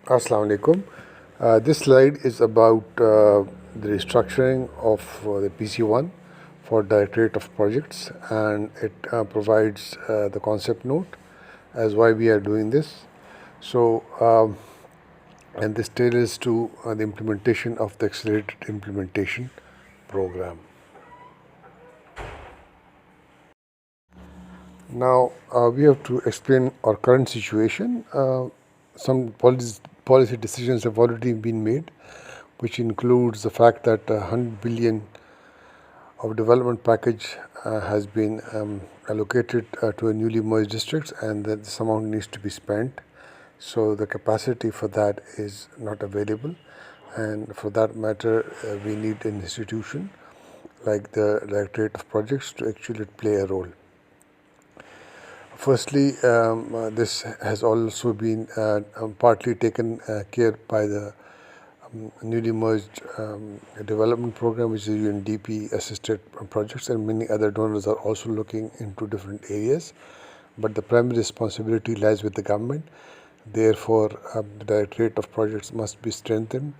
Assalamu alaikum. This slide is about the restructuring of the PC1 for Directorate of Projects, and it provides the concept note as why we are doing this. So, and this tailors to the implementation of the Accelerated Implementation Program. Now, we have to explain our current situation. Some policy decisions have already been made, which includes the fact that 100 billion of development package has been allocated to a newly merged districts, and that this amount needs to be spent. So the capacity for that is not available, and for that matter, we need an institution like the Directorate of Projects to actually play a role. Firstly, this has also been partly taken care by the newly merged development program, which is UNDP assisted projects, and many other donors are also looking into different areas. But the primary responsibility lies with the government. Therefore, the Directorate of Projects must be strengthened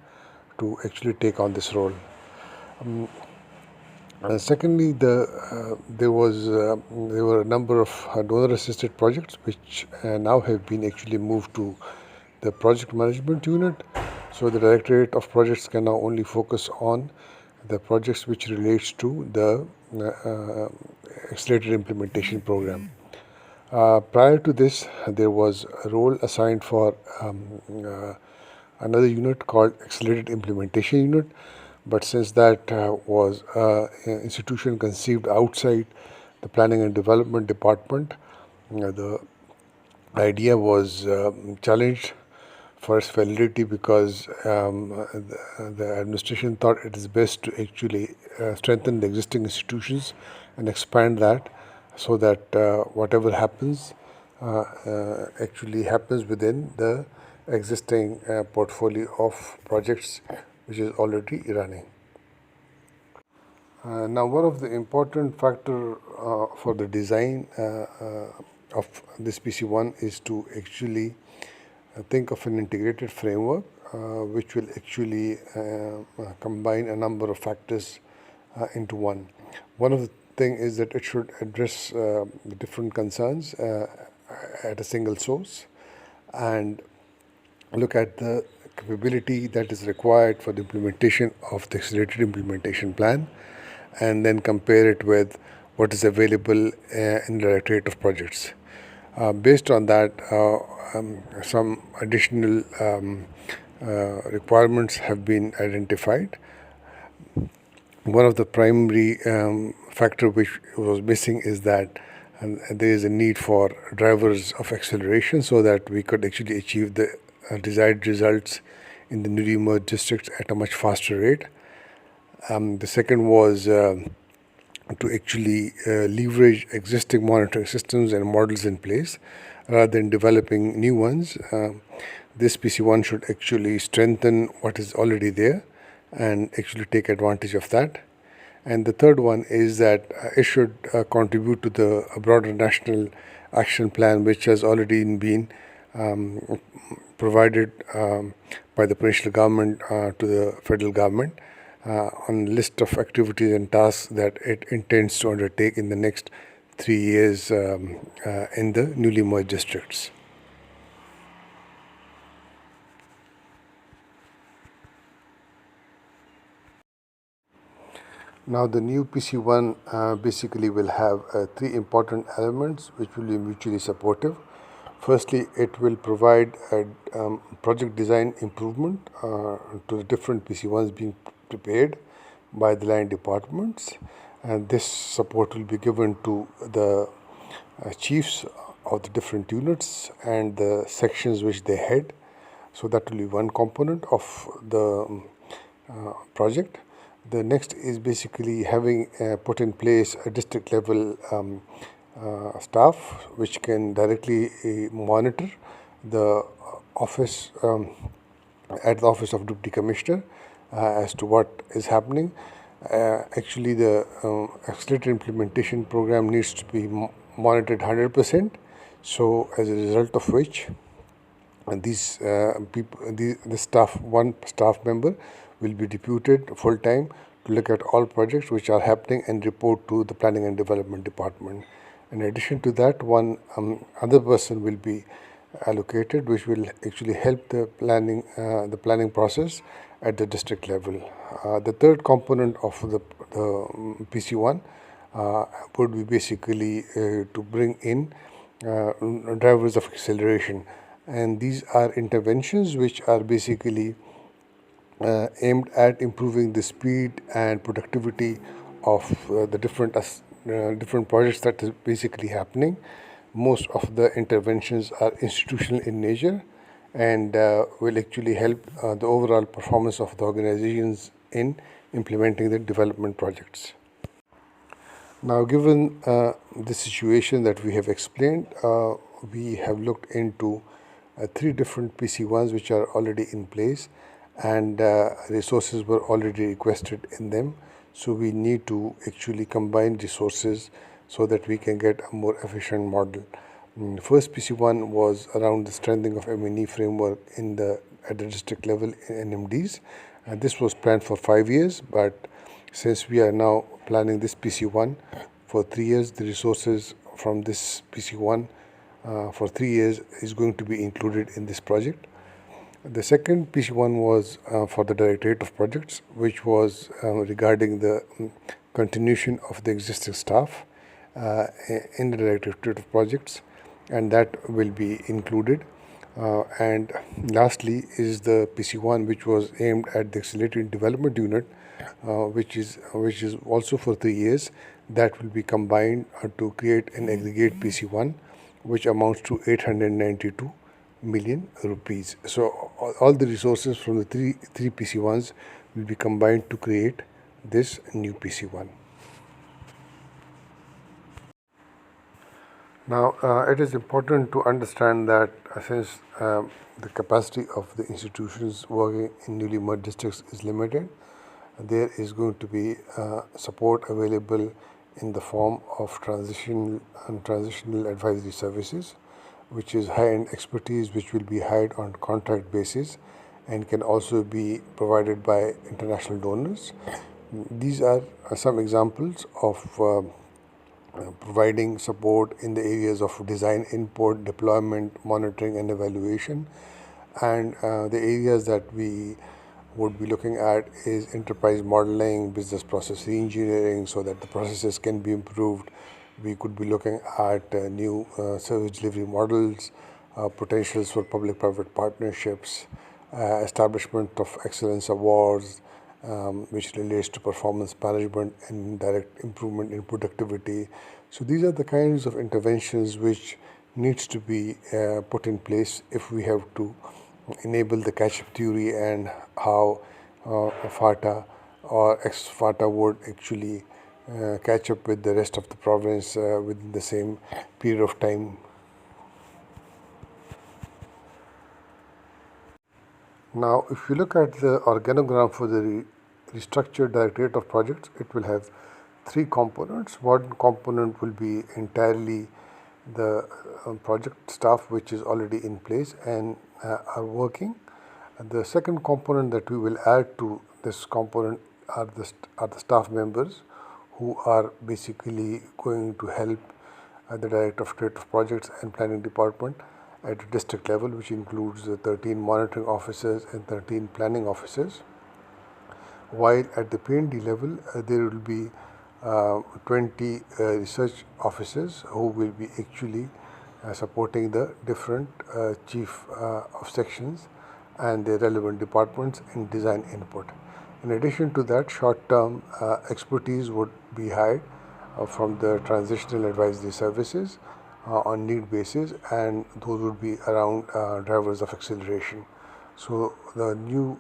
to actually take on this role. Secondly, there were a number of donor-assisted projects which now have been actually moved to the project management unit. So the Directorate of Projects can now only focus on the projects which relates to the accelerated implementation program. Prior to this, there was a role assigned for another unit called Accelerated Implementation Unit, but since that was an institution conceived outside the Planning and Development Department, the idea was challenged for its validity because the administration thought it is best to actually strengthen the existing institutions and expand that so that whatever happens actually happens within the existing portfolio of projects which is already running. Now, one of the important factor for the design of this PC1 is to actually think of an integrated framework which will actually combine a number of factors into one. One of the thing is that it should address the different concerns at a single source and look at the capability that is required for the implementation of the accelerated implementation plan, and then compare it with what is available in the Directorate of Projects. Based on that, some additional requirements have been identified. One of the primary factor which was missing is that there is a need for drivers of acceleration so that we could actually achieve the desired results in the newly merged districts at a much faster rate. The second was to actually leverage existing monitoring systems and models in place rather than developing new ones. This PC1 should actually strengthen what is already there and actually take advantage of that. And the third one is that it should contribute to the broader national action plan, which has already been provided by the provincial government to the federal government on a list of activities and tasks that it intends to undertake in the next 3 years in the newly merged districts. Now, the new PC1 basically will have three important elements which will be mutually supportive. Firstly, it will provide a project design improvement to the different PC1s being prepared by the line departments, and this support will be given to the chiefs of the different units and the sections which they head. So that will be one component of the project. The next is basically having put in place a district level staff which can directly monitor the office at the office of Deputy Commissioner as to what is happening. Actually, the accelerated implementation program needs to be monitored 100%. So, as a result of which, and these people, the staff, one staff member will be deputed full time to look at all projects which are happening and report to the planning and development department. In addition to that, one other person will be allocated, which will actually help the planning process at the district level. The third component of the PC1 would be basically to bring in drivers of acceleration, and these are interventions which are basically aimed at improving the speed and productivity of the different projects that is basically happening. Most of the interventions are institutional in nature and will actually help the overall performance of the organizations in implementing the development projects. Now, given the situation that we have explained, we have looked into three different PC1s which are already in place, and resources were already requested in them. So we need to actually combine resources so that we can get a more efficient model. First PC1 was around the strengthening of M&E framework at the district level in NMDs. And this was planned for 5 years, but since we are now planning this PC1 for 3 years, the resources from this PC1 for 3 years is going to be included in this project. The second PC1 was for the Directorate of Projects, which was regarding the continuation of the existing staff in the Directorate of Projects, and that will be included. And lastly is the PC1, which was aimed at the Accelerated Development Unit, which is also for 3 years. That will be combined to create an aggregate PC1, which amounts to 892 million rupees. So all the resources from the three PC1s will be combined to create this new PC1. Now, it is important to understand that since the capacity of the institutions working in newly merged districts is limited, there is going to be support available in the form of transitional advisory services, which is high-end expertise which will be hired on contract basis and can also be provided by international donors. These are some examples of providing support in the areas of design input, deployment, monitoring, and evaluation. And the areas that we would be looking at is enterprise modeling, business process reengineering, so that the processes can be improved. We could be looking at new service delivery models, potentials for public-private partnerships, establishment of excellence awards, which relates to performance management and direct improvement in productivity. So these are the kinds of interventions which needs to be put in place if we have to enable the catch-up theory, and how FATA or ex-FATA would actually catch up with the rest of the province within the same period of time. Now, if you look at the organogram for the restructured Directorate of Projects, it will have three components. One component will be entirely the project staff which is already in place and are working. And the second component that we will add to this component are the staff members who are basically going to help the Directorate of Projects and Planning Department at a district level, which includes the 13 monitoring officers and 13 planning officers. While at the P&D level, there will be 20 research officers who will be actually supporting the different chief of sections and the relevant departments in design input. In addition to that, short-term expertise would be hired from the transitional advisory services on need basis, and those would be around drivers of acceleration. So the new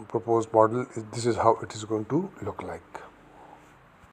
proposed model, this is how it is going to look like.